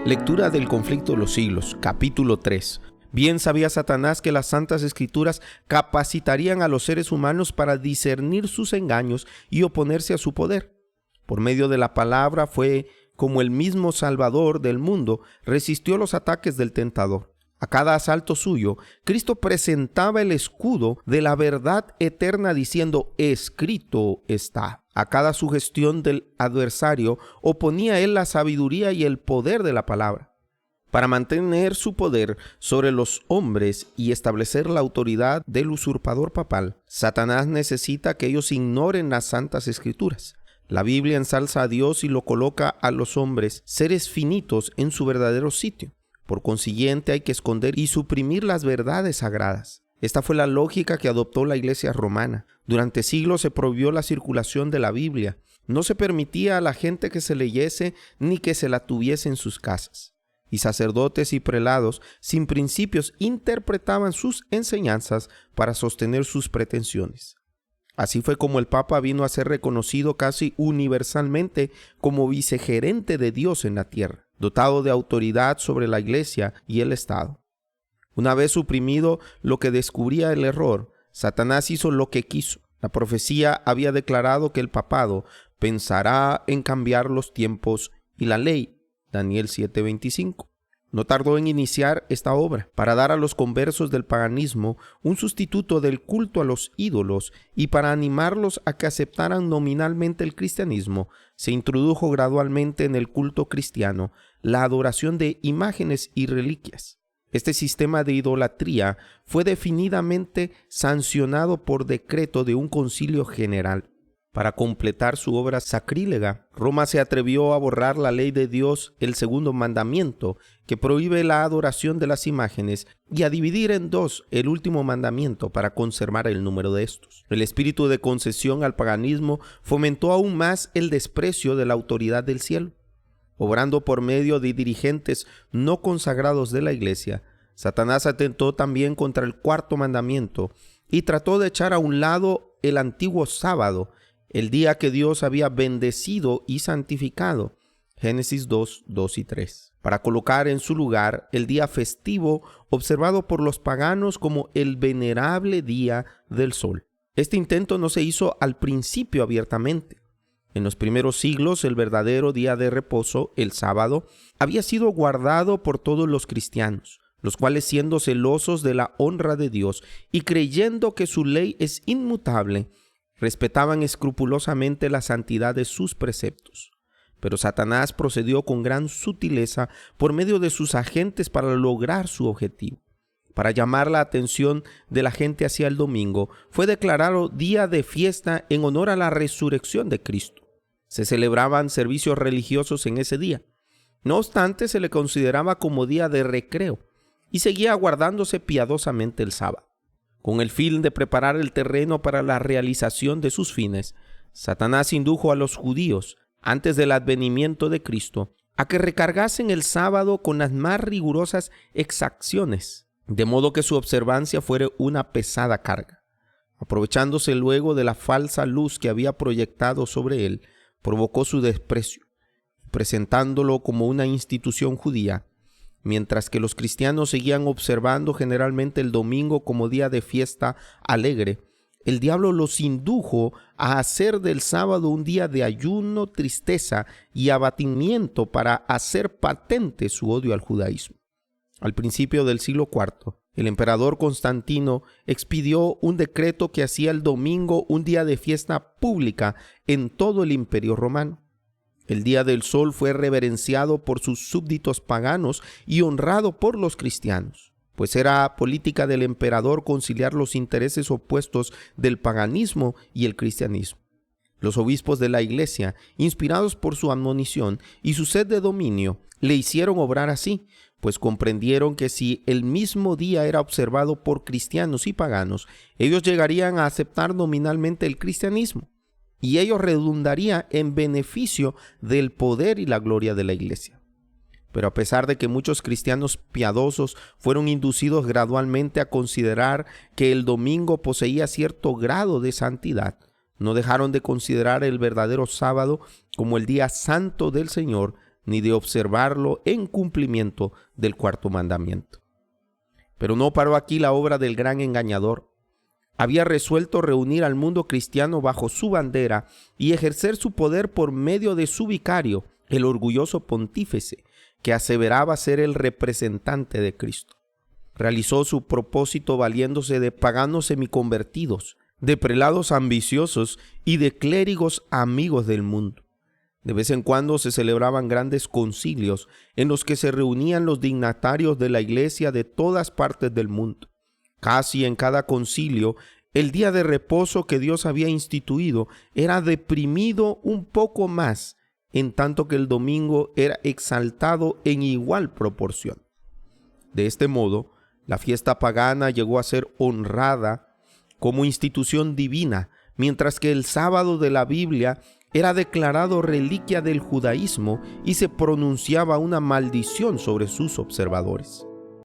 Lectura del conflicto de los siglos, capítulo 3. Bien sabía Satanás que las santas escrituras capacitarían a los seres humanos para discernir sus engaños y oponerse a su poder. Por medio de la palabra fue como el mismo Salvador del mundo resistió los ataques del tentador. A cada asalto suyo, Cristo presentaba el escudo de la verdad eterna diciendo, escrito está. A cada sugestión del adversario oponía él la sabiduría y el poder de la palabra. Para mantener su poder sobre los hombres y establecer la autoridad del usurpador papal, Satanás necesita que ellos ignoren las santas escrituras. La Biblia ensalza a Dios y lo coloca a los hombres, seres finitos, en su verdadero sitio. Por consiguiente, hay que esconder y suprimir las verdades sagradas. Esta fue la lógica que adoptó la Iglesia romana. Durante siglos se prohibió la circulación de la Biblia. No se permitía a la gente que se leyese ni que se la tuviese en sus casas. Y sacerdotes y prelados, sin principios, interpretaban sus enseñanzas para sostener sus pretensiones. Así fue como el Papa vino a ser reconocido casi universalmente como vicegerente de Dios en la tierra, dotado de autoridad sobre la Iglesia y el Estado. Una vez suprimido lo que descubría el error, Satanás hizo lo que quiso. La profecía había declarado que el papado pensará en cambiar los tiempos y la ley, Daniel 7:25. No tardó en iniciar esta obra para dar a los conversos del paganismo un sustituto del culto a los ídolos y para animarlos a que aceptaran nominalmente el cristianismo. Se introdujo gradualmente en el culto cristiano la adoración de imágenes y reliquias. Este sistema de idolatría fue definidamente sancionado por decreto de un concilio general. Para completar su obra sacrílega, Roma se atrevió a borrar la ley de Dios, el segundo mandamiento, que prohíbe la adoración de las imágenes, y a dividir en dos el último mandamiento para conservar el número de estos. El espíritu de concesión al paganismo fomentó aún más el desprecio de la autoridad del cielo. Obrando por medio de dirigentes no consagrados de la Iglesia, Satanás atentó también contra el cuarto mandamiento y trató de echar a un lado el antiguo sábado, el día que Dios había bendecido y santificado, Génesis 2, 2 y 3, para colocar en su lugar el día festivo observado por los paganos como el venerable día del sol. Este intento no se hizo al principio abiertamente. En los primeros siglos, el verdadero día de reposo, el sábado, había sido guardado por todos los cristianos, los cuales, siendo celosos de la honra de Dios y creyendo que su ley es inmutable, respetaban escrupulosamente la santidad de sus preceptos. Pero Satanás procedió con gran sutileza por medio de sus agentes para lograr su objetivo. Para llamar la atención de la gente hacia el domingo, fue declarado día de fiesta en honor a la resurrección de Cristo. Se celebraban servicios religiosos en ese día. No obstante, se le consideraba como día de recreo y seguía guardándose piadosamente el sábado. Con el fin de preparar el terreno para la realización de sus fines, Satanás indujo a los judíos, antes del advenimiento de Cristo, a que recargasen el sábado con las más rigurosas exacciones, de modo que su observancia fuera una pesada carga. Aprovechándose luego de la falsa luz que había proyectado sobre él, provocó su desprecio, presentándolo como una institución judía, mientras que los cristianos seguían observando generalmente el domingo como día de fiesta alegre. El diablo los indujo a hacer del sábado un día de ayuno, tristeza y abatimiento para hacer patente su odio al judaísmo. Al principio del siglo IV, el emperador Constantino expidió un decreto que hacía el domingo un día de fiesta pública en todo el imperio romano. El día del sol fue reverenciado por sus súbditos paganos y honrado por los cristianos, pues era política del emperador conciliar los intereses opuestos del paganismo y el cristianismo. Los obispos de la Iglesia, inspirados por su admonición y su sed de dominio, le hicieron obrar así, pues comprendieron que si el mismo día era observado por cristianos y paganos, ellos llegarían a aceptar nominalmente el cristianismo, y ello redundaría en beneficio del poder y la gloria de la Iglesia. Pero a pesar de que muchos cristianos piadosos fueron inducidos gradualmente a considerar que el domingo poseía cierto grado de santidad, no dejaron de considerar el verdadero sábado como el día santo del Señor, ni de observarlo en cumplimiento del cuarto mandamiento. Pero no paró aquí la obra del gran engañador. Había resuelto reunir al mundo cristiano bajo su bandera y ejercer su poder por medio de su vicario, el orgulloso pontífice, que aseveraba ser el representante de Cristo. Realizó su propósito valiéndose de paganos semiconvertidos, de prelados ambiciosos y de clérigos amigos del mundo. De vez en cuando se celebraban grandes concilios en los que se reunían los dignatarios de la iglesia de todas partes del mundo. Casi en cada concilio, el día de reposo que Dios había instituido era deprimido un poco más, en tanto que el domingo era exaltado en igual proporción. De este modo, la fiesta pagana llegó a ser honrada como institución divina, mientras que el sábado de la Biblia era declarado reliquia del judaísmo y se pronunciaba una maldición sobre sus observadores.